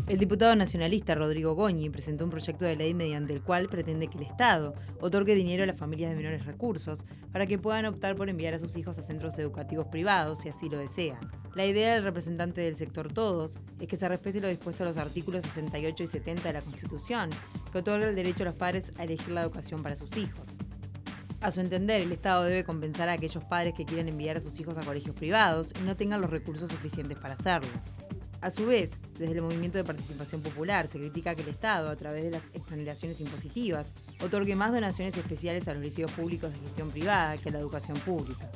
El diputado nacionalista Rodrigo Goñi presentó un proyecto de ley mediante el cual pretende que el Estado otorgue dinero a las familias de menores recursos para que puedan optar por enviar a sus hijos a centros educativos privados si así lo desean. La idea del representante del sector Todos es que se respete lo dispuesto en los artículos 68 y 70 de la Constitución, que otorga el derecho a los padres a elegir la educación para sus hijos. A su entender, el Estado debe compensar a aquellos padres que quieren enviar a sus hijos a colegios privados y no tengan los recursos suficientes para hacerlo. A su vez, desde el Movimiento de Participación Popular se critica que el Estado, a través de las exoneraciones impositivas, otorgue más donaciones especiales a los liceos públicos de gestión privada que a la educación pública.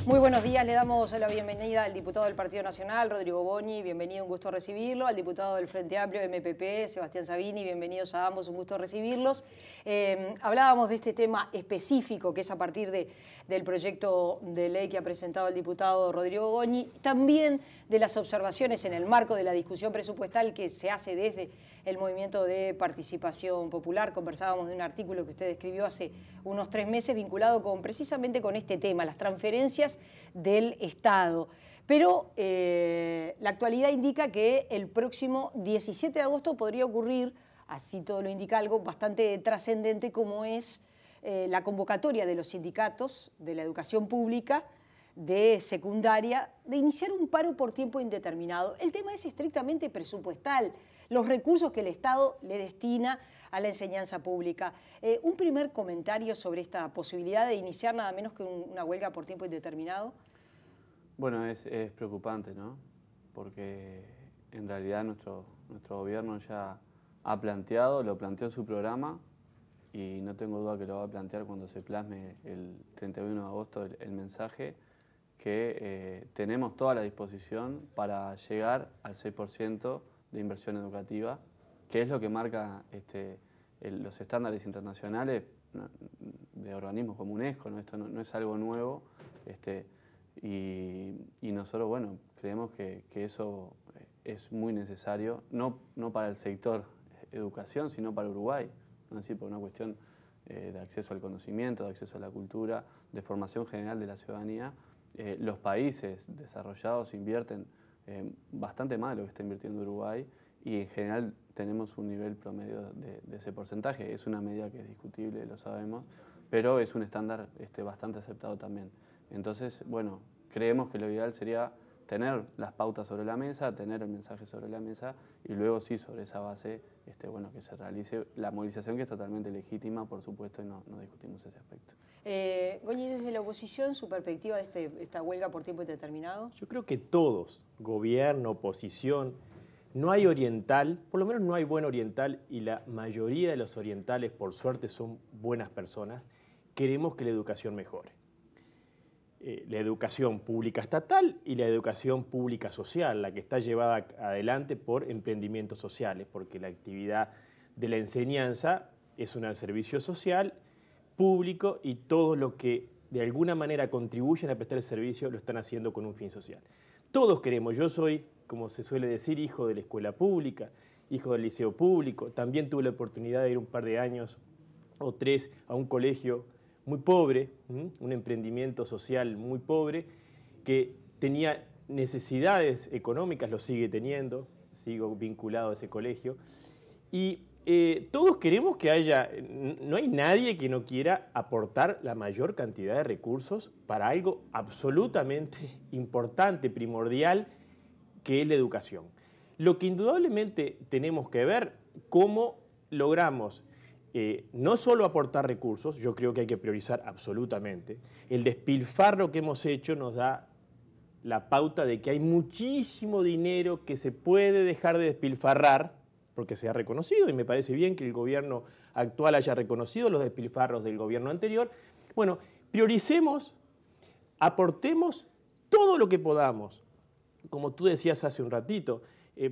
Muy buenos días, le damos la bienvenida al diputado del Partido Nacional, Rodrigo Goñi, bienvenido, un gusto recibirlo, al diputado del Frente Amplio, MPP, Sebastián Sabini, bienvenidos a ambos, un gusto recibirlos. Hablábamos de este tema específico que es a partir del proyecto de ley que ha presentado el diputado Rodrigo Goñi, también de las observaciones en el marco de la discusión presupuestal que se hace desde el Movimiento de Participación Popular. Conversábamos de un artículo que usted escribió hace unos 3 meses vinculado precisamente con este tema, las transferencias del Estado. Pero la actualidad indica que el próximo 17 de agosto podría ocurrir, así todo lo indica, algo bastante trascendente como es la convocatoria de los sindicatos de la educación pública de secundaria de iniciar un paro por tiempo indeterminado. El tema es estrictamente presupuestal, los recursos que el Estado le destina a la enseñanza pública. Un primer comentario sobre esta posibilidad de iniciar nada menos que una huelga por tiempo indeterminado. Bueno, es preocupante, ¿no? Porque en realidad nuestro gobierno ya ha planteado, lo planteó en su programa y no tengo duda que lo va a plantear cuando se plasme el 31 de agosto el mensaje que tenemos toda la disposición para llegar al 6% de inversión educativa, que es lo que marca los estándares internacionales de organismos como UNESCO, ¿no? Esto no es algo nuevo, y nosotros, bueno, creemos que eso es muy necesario, no para el sector educación, sino para Uruguay, ¿no? Es decir, por una cuestión de acceso al conocimiento, de acceso a la cultura, de formación general de la ciudadanía. Los países desarrollados invierten bastante más de lo que está invirtiendo Uruguay y en general tenemos un nivel promedio de ese porcentaje. Es una medida que es discutible, lo sabemos, pero es un estándar bastante aceptado también. Entonces, bueno, creemos que lo ideal sería tener las pautas sobre la mesa, tener el mensaje sobre la mesa y luego sí, sobre esa base, bueno, que se realice la movilización, que es totalmente legítima, por supuesto, y no discutimos ese aspecto. Goñi, desde la oposición, su perspectiva de esta huelga por tiempo indeterminado. Yo creo que todos, gobierno, oposición, no hay oriental, por lo menos no hay buen oriental, y la mayoría de los orientales, por suerte, son buenas personas, queremos que la educación mejore. La educación pública estatal y la educación pública social, la que está llevada adelante por emprendimientos sociales, porque la actividad de la enseñanza es un servicio social, público, y todo lo que de alguna manera contribuyen a prestar el servicio lo están haciendo con un fin social. Todos queremos, yo soy, como se suele decir, hijo de la escuela pública, hijo del liceo público, también tuve la oportunidad de ir un par de años o 3 a un colegio muy pobre, un emprendimiento social muy pobre, que tenía necesidades económicas, lo sigue teniendo, sigo vinculado a ese colegio, y todos queremos que haya, no hay nadie que no quiera aportar la mayor cantidad de recursos para algo absolutamente importante, primordial, que es la educación. Lo que indudablemente tenemos que ver, cómo logramos no solo aportar recursos, yo creo que hay que priorizar absolutamente. El despilfarro que hemos hecho nos da la pauta de que hay muchísimo dinero que se puede dejar de despilfarrar, porque se ha reconocido, y me parece bien que el gobierno actual haya reconocido los despilfarros del gobierno anterior. Bueno, prioricemos, aportemos todo lo que podamos. Como tú decías hace un ratito,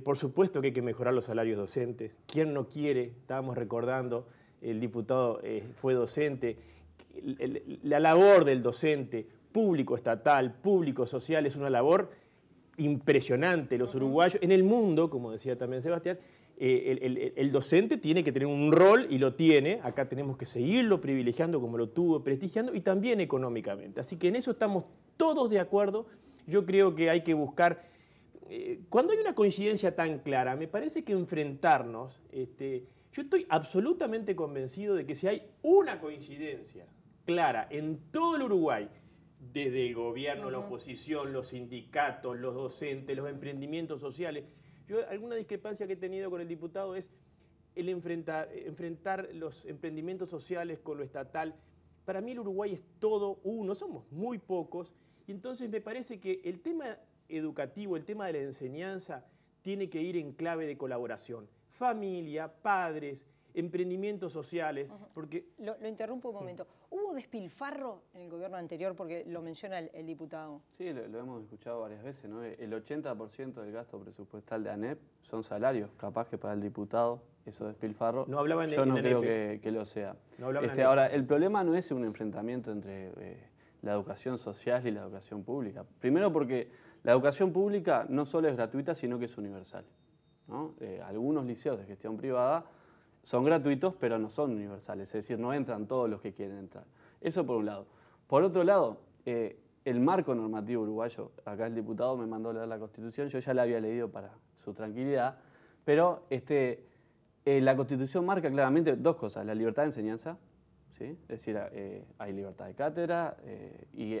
por supuesto que hay que mejorar los salarios docentes. ¿Quién no quiere? Estábamos recordando, el diputado fue docente. La labor del docente, público estatal, público social, es una labor impresionante. Los uruguayos, en el mundo, como decía también Sebastián, el docente tiene que tener un rol, y lo tiene. Acá tenemos que seguirlo privilegiando como lo tuvo, prestigiando, y también económicamente. Así que en eso estamos todos de acuerdo. Yo creo que hay que buscar cuando hay una coincidencia tan clara, me parece que enfrentarnos, yo estoy absolutamente convencido de que si hay una coincidencia clara en todo el Uruguay, desde el gobierno, la oposición, los sindicatos, los docentes, los emprendimientos sociales, alguna discrepancia que he tenido con el diputado es el enfrentar los emprendimientos sociales con lo estatal. Para mí el Uruguay es todo uno, somos muy pocos, y entonces me parece que el tema educativo, el tema de la enseñanza, tiene que ir en clave de colaboración. Familia, padres, emprendimientos sociales, porque... Lo interrumpo un momento. ¿Hubo despilfarro en el gobierno anterior? Porque lo menciona el diputado. Sí, lo hemos escuchado varias veces, ¿no? El 80% del gasto presupuestal de ANEP son salarios. Capaz que para el diputado eso despilfarro, no hablaban yo no creo ANEP. que lo sea. No ahora, el problema no es un enfrentamiento entre la educación social y la educación pública. Primero porque la educación pública no solo es gratuita, sino que es universal, ¿no? Algunos liceos de gestión privada son gratuitos, pero no son universales, es decir, no entran todos los que quieren entrar. Eso por un lado. Por otro lado, el marco normativo uruguayo, acá el diputado me mandó a leer la Constitución, yo ya la había leído para su tranquilidad, pero la Constitución marca claramente dos cosas: la libertad de enseñanza, ¿sí? Es decir, hay libertad de cátedra y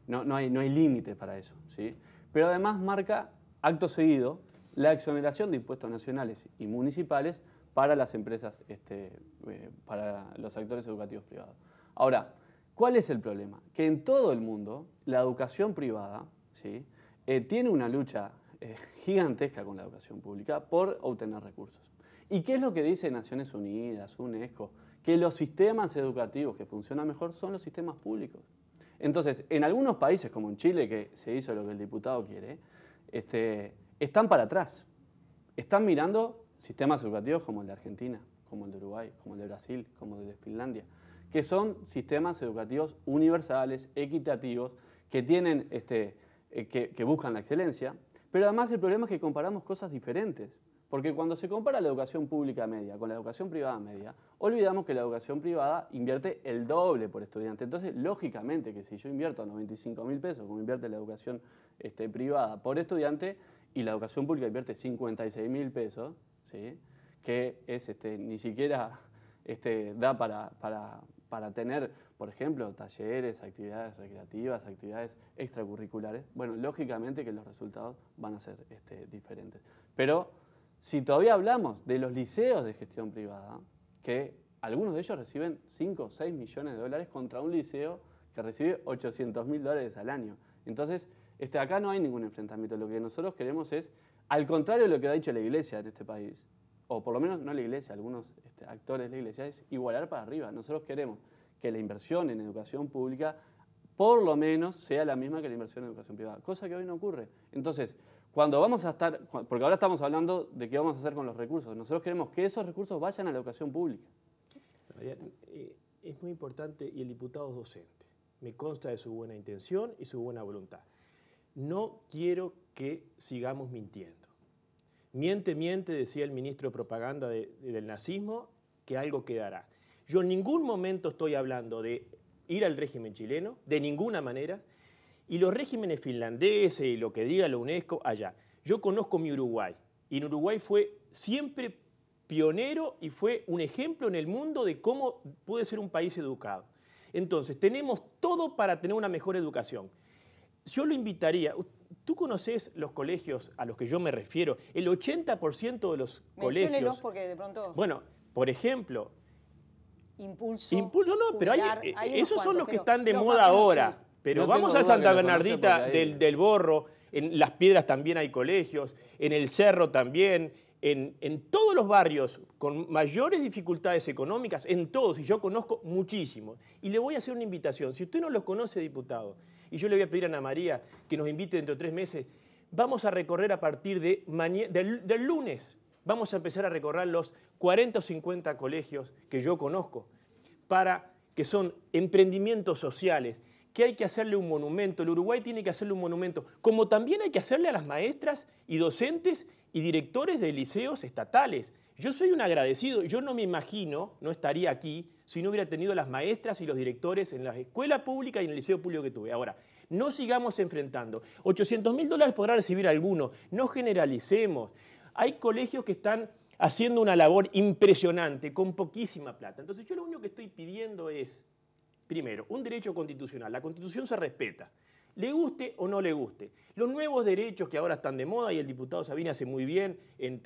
no hay límites para eso, ¿sí? Pero además marca, acto seguido, la exoneración de impuestos nacionales y municipales para las empresas, para los actores educativos privados. Ahora, ¿cuál es el problema? Que en todo el mundo la educación privada, ¿sí? Tiene una lucha gigantesca con la educación pública por obtener recursos. ¿Y qué es lo que dice Naciones Unidas, UNESCO? Que los sistemas educativos que funcionan mejor son los sistemas públicos. Entonces, en algunos países, como en Chile, que se hizo lo que el diputado quiere, están para atrás. Están mirando sistemas educativos como el de Argentina, como el de Uruguay, como el de Brasil, como el de Finlandia, que son sistemas educativos universales, equitativos, que tienen, que buscan la excelencia, pero además el problema es que comparamos cosas diferentes, porque cuando se compara la educación pública media con la educación privada media, olvidamos que la educación privada invierte el doble por estudiante. Entonces, lógicamente, que si yo invierto 95.000 pesos, como invierte la educación privada por estudiante, y la educación pública invierte 56.000 pesos, ¿sí? Que es, ni siquiera da para tener, por ejemplo, talleres, actividades recreativas, actividades extracurriculares. Bueno, lógicamente que los resultados van a ser diferentes. Pero si todavía hablamos de los liceos de gestión privada, que algunos de ellos reciben 5 o 6 millones de dólares contra un liceo que recibe 800.000 dólares al año. Entonces, acá no hay ningún enfrentamiento. Lo que nosotros queremos es, al contrario de lo que ha dicho la Iglesia en este país, o por lo menos no la Iglesia, algunos actores de la Iglesia, es igualar para arriba. Nosotros queremos que la inversión en educación pública por lo menos sea la misma que la inversión en educación privada, cosa que hoy no ocurre. Entonces, cuando vamos a estar, porque ahora estamos hablando de qué vamos a hacer con los recursos, nosotros queremos que esos recursos vayan a la educación pública. Es muy importante, y el diputado es docente. Me consta de su buena intención y su buena voluntad. No quiero que sigamos mintiendo. Miente, miente, decía el ministro de propaganda del nazismo, que algo quedará. Yo en ningún momento estoy hablando de ir al régimen chileno, de ninguna manera, y los regímenes finlandeses y lo que diga la UNESCO, allá. Yo conozco mi Uruguay, y en Uruguay fue siempre pionero y fue un ejemplo en el mundo de cómo puede ser un país educado. Entonces, tenemos todo para tener una mejor educación. Yo lo invitaría, tú conoces los colegios a los que yo me refiero, el 80% de los colegios... Menciónelos porque de pronto... Bueno, por ejemplo... Impulso, no, pero hay esos son los que pero están de moda ahora. Sí. Pero no vamos a Santa Bernardita del Borro. Borro, en Las Piedras también hay colegios, en el Cerro también, en todos los barrios con mayores dificultades económicas, en todos, y yo conozco muchísimos. Y le voy a hacer una invitación, si usted no los conoce, diputado, y yo le voy a pedir a Ana María que nos invite dentro de 3 meses, vamos a recorrer a partir del lunes, vamos a empezar a recorrer los 40 o 50 colegios que yo conozco, que son emprendimientos sociales, que hay que hacerle un monumento. El Uruguay tiene que hacerle un monumento, como también hay que hacerle a las maestras y docentes y directores de liceos estatales. Yo soy un agradecido, yo no me imagino, no estaría aquí si no hubiera tenido las maestras y los directores en la escuela pública y en el liceo público que tuve. Ahora, No sigamos enfrentando. 800.000 dólares podrá recibir alguno. No generalicemos. Hay colegios que están haciendo una labor impresionante con poquísima plata. Entonces yo lo único que estoy pidiendo es, primero, un derecho constitucional. La Constitución se respeta. Le guste o no le guste. Los nuevos derechos que ahora están de moda, y el diputado Savini hace muy bien en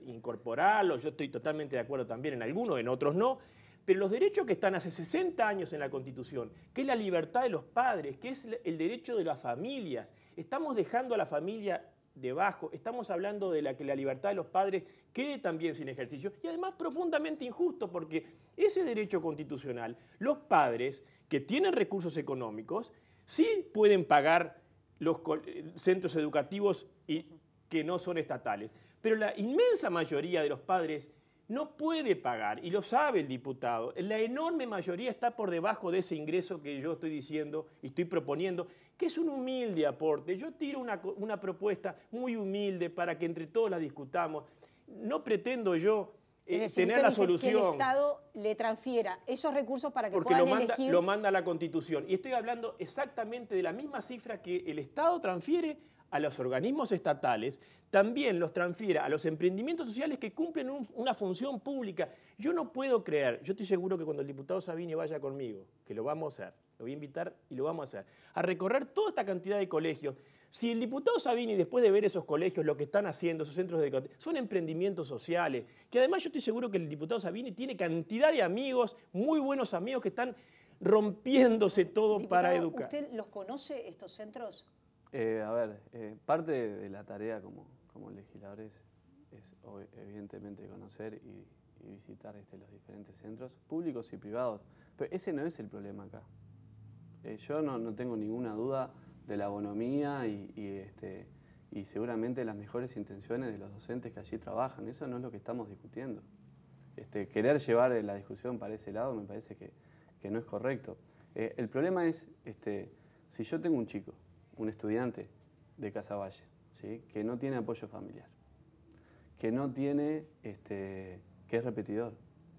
incorporarlos, yo estoy totalmente de acuerdo también en algunos, en otros no, pero los derechos que están hace 60 años en la Constitución, que es la libertad de los padres, que es el derecho de las familias, estamos dejando a la familia debajo, estamos hablando de que la libertad de los padres quede también sin ejercicio, y además profundamente injusto, porque ese derecho constitucional, los padres que tienen recursos económicos, sí pueden pagar los centros educativos que no son estatales, pero la inmensa mayoría de los padres no puede pagar, y lo sabe el diputado. La enorme mayoría está por debajo de ese ingreso que yo estoy diciendo y estoy proponiendo, que es un humilde aporte. Yo tiro una propuesta muy humilde para que entre todos la discutamos. No pretendo yo tener la solución. Que el Estado le transfiera esos recursos para que porque puedan elegir. lo manda la Constitución. Y estoy hablando exactamente de la misma cifra que el Estado transfiere a los organismos estatales, también los transfiere a los emprendimientos sociales que cumplen una función pública. Yo no puedo creer, yo estoy seguro que cuando el diputado Savini vaya conmigo, que lo vamos a hacer, lo voy a invitar y lo vamos a hacer, a recorrer toda esta cantidad de colegios. Si el diputado Savini, después de ver esos colegios, lo que están haciendo, esos centros de educación, son emprendimientos sociales, que además yo estoy seguro que el diputado Savini tiene cantidad de amigos, muy buenos amigos, que están rompiéndose todo Diputado, para educar. ¿Usted los conoce, estos centros? Parte de la tarea como legisladores es evidentemente conocer y visitar los diferentes centros públicos y privados. Pero ese no es el problema acá. Yo no tengo ninguna duda de la bonomía y seguramente las mejores intenciones de los docentes que allí trabajan. Eso no es lo que estamos discutiendo. Querer llevar la discusión para ese lado me parece que no es correcto. El problema es, si yo tengo un chico, un estudiante de Casaballe, ¿sí?, que no tiene apoyo familiar, que no tiene, que es repetidor,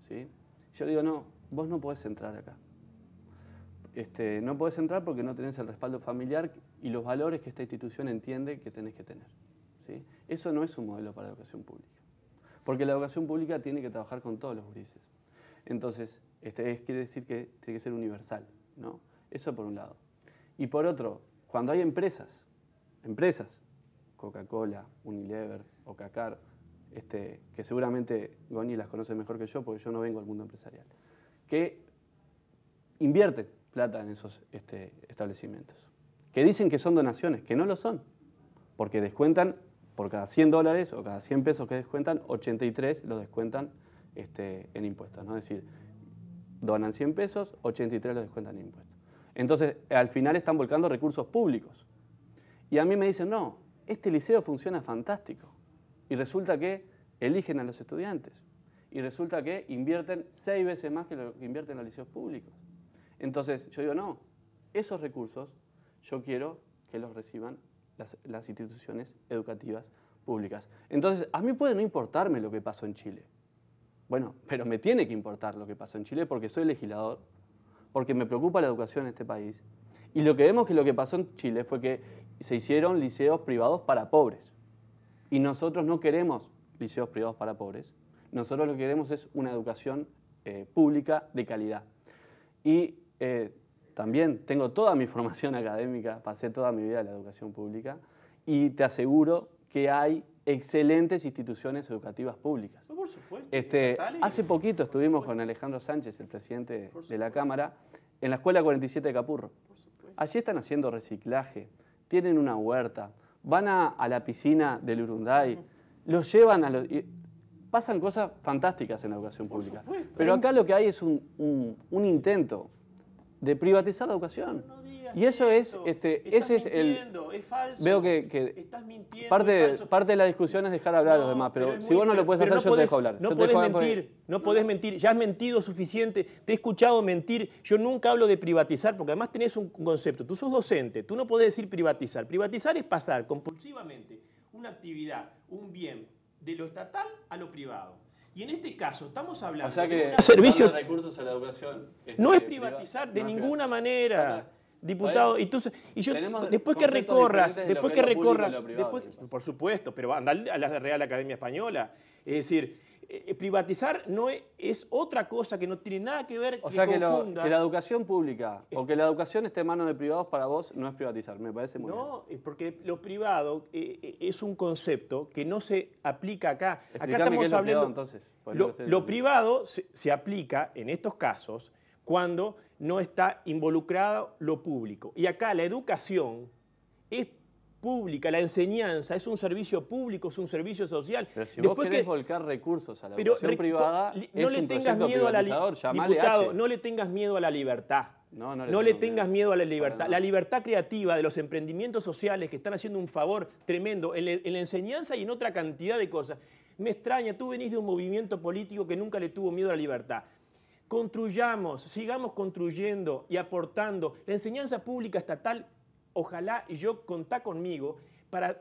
¿sí?, yo le digo, no, vos no podés entrar acá. No podés entrar porque no tenés el respaldo familiar y los valores que esta institución entiende que tenés que tener, ¿sí? Eso no es un modelo para la educación pública, porque la educación pública tiene que trabajar con todos los gurises. Entonces, quiere decir que tiene que ser universal, ¿no? Eso por un lado. Y por otro, cuando hay empresas, Coca-Cola, Unilever, Ocacar, que seguramente Goñi las conoce mejor que yo porque yo no vengo del mundo empresarial, que invierten plata en esos establecimientos, que dicen que son donaciones, que no lo son, porque descuentan por cada 100 dólares o cada 100 pesos que descuentan, 83 los descuentan en impuestos, ¿no? Es decir, donan 100 pesos, 83 los descuentan en impuestos. Entonces, al final están volcando recursos públicos. Y a mí me dicen, no, este liceo funciona fantástico. Y resulta que eligen a los estudiantes. Y resulta que invierten 6 veces más que lo que invierten los liceos públicos. Entonces, yo digo, no, esos recursos yo quiero que los reciban las instituciones educativas públicas. Entonces, a mí puede no importarme lo que pasó en Chile. Bueno, pero me tiene que importar lo que pasó en Chile porque soy legislador, porque me preocupa la educación en este país. Y lo que vemos que lo que pasó en Chile fue que se hicieron liceos privados para pobres. Y nosotros no queremos liceos privados para pobres. Nosotros lo que queremos es una educación pública de calidad. Y también tengo toda mi formación académica, pasé toda mi vida en la educación pública, y te aseguro que hay excelentes instituciones educativas públicas. Por supuesto. Hace poquito estuvimos con Alejandro Sánchez, el presidente de la Cámara, en la Escuela 47 de Capurro. Allí están haciendo reciclaje, tienen una huerta, van a la piscina del Urunday, los llevan a los... Pasan cosas fantásticas en la educación pública. Pero acá lo que hay es un intento de privatizar la educación. No digas y eso es, ese es es falso. Veo que estás mintiendo, parte de la discusión es dejar hablar a los demás, pero si vos no lo puedes hacer, yo te dejo hablar. No podés mentir, ya has mentido suficiente, te he escuchado mentir, yo nunca hablo de privatizar, porque además tenés un concepto, tú sos docente, tú no podés decir privatizar. Privatizar es pasar compulsivamente una actividad, un bien, de lo estatal a lo privado. Y en este caso estamos hablando de servicios... recursos a la educación. No es privatizar de ninguna manera. Diputado, Bueno, entonces, y yo tenemos después que conceptos recorras, diferentes de después lo que que es lo público y recorras, lo privado, después, entonces. por supuesto, pero anda a la Real Academia Española. Es decir, privatizar no es otra cosa que no tiene nada que ver O sea, que confunda. la educación pública o que la educación esté en manos de privados para vos no es privatizar, me parece muy bien. No, es porque lo privado es un concepto que no se aplica acá. Acá Explícame qué estamos es lo hablando. privado, entonces, porque no lo estoy Lo entendiendo. privado se aplica en estos casos cuando no está involucrado lo público. Y acá la educación es pública, la enseñanza es un servicio público, es un servicio social. Pero si Después vos querés que- volcar recursos a la pero educación privada, no es le un tengas proyecto miedo a la privatizador, llamale diputado, H. no le tengas miedo a la libertad. No No le le tengo tengas miedo. miedo a la Para libertad. nada. La libertad creativa de los emprendimientos sociales que están haciendo un favor tremendo en la enseñanza y en otra cantidad de cosas. Me extraña, tú venís de un movimiento político que nunca le tuvo miedo a la libertad. Construyamos, sigamos construyendo y aportando. La enseñanza pública estatal, ojalá, y yo contá conmigo, para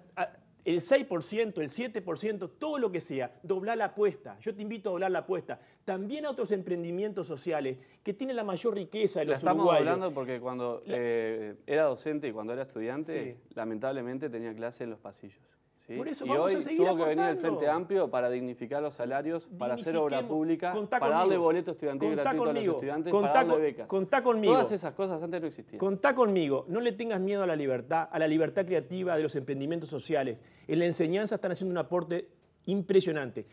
el 6%, el 7%, todo lo que sea, doblar la apuesta. Yo te invito a doblar la apuesta. También a otros emprendimientos sociales que tienen la mayor riqueza de La los estamos uruguayos. hablando porque cuando era docente y cuando era estudiante, Sí. lamentablemente tenía clase en los pasillos. ¿sí? Por eso y vamos hoy a seguir tuvo que venir el aportando. Frente Amplio para dignificar los salarios, para hacer obra Dignifiquemos. pública, Contá para darle conmigo. boleto estudiantil Contá gratuito a los conmigo. estudiantes, Contá para darle con- becas. contá conmigo. Todas esas cosas antes no existían. Contá conmigo, no le tengas miedo a la libertad creativa de los emprendimientos sociales. En la enseñanza están haciendo un aporte impresionante.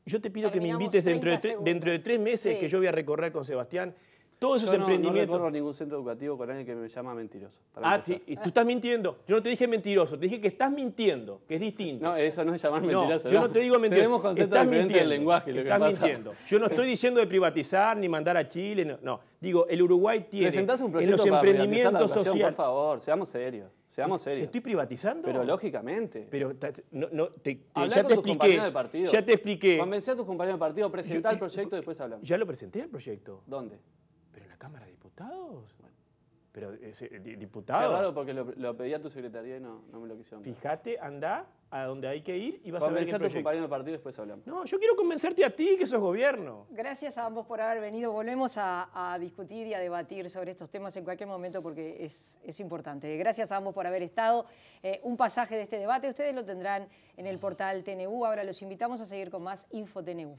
Yo te pido que me Terminamos, invites dentro de 30 3 meses Sí. que yo voy a recorrer con Sebastián todos esos Yo no emprendimientos. recorro ningún centro educativo con alguien que me llama mentiroso. para Ah, empezar. sí, y tú estás mintiendo. Yo no te dije mentiroso, te dije que estás mintiendo, que es distinto. No, eso no es llamar No, mentiroso. yo no te digo mentiroso. Tenemos conceptos Estás diferentes del mintiendo. lenguaje. Lo que Estás pasa. mintiendo. Yo no estoy diciendo de privatizar ni mandar a Chile. No, no. Digo, el Uruguay tiene Presentás un en proyecto los para privatizar la emprendimientos educación, sociales. por favor, seamos serios. Seamos ¿Te serios. estoy privatizando? Pero lógicamente. Pero Hablá ya con te tus expliqué. compañeros de partido. Ya te expliqué. Convencé a tus compañeros de partido, presentá el proyecto y después hablamos. Ya lo presenté el proyecto. ¿Dónde? Pero en la Cámara de Diputados. Pero Qué diputado. raro porque lo pedí a tu secretaría y no me lo quisieron. dar. Fíjate, anda a donde hay que ir y vas a ver Convencé el a tus proyecto. compañeros de partido y después hablamos. No, yo quiero convencerte a ti que sos gobierno. Gracias a ambos por haber venido. Volvemos a discutir y a debatir sobre estos temas en cualquier momento porque es importante. Gracias a ambos por haber estado. Un pasaje de este debate ustedes lo tendrán en el portal TNU. Ahora los invitamos a seguir con más Info TNU.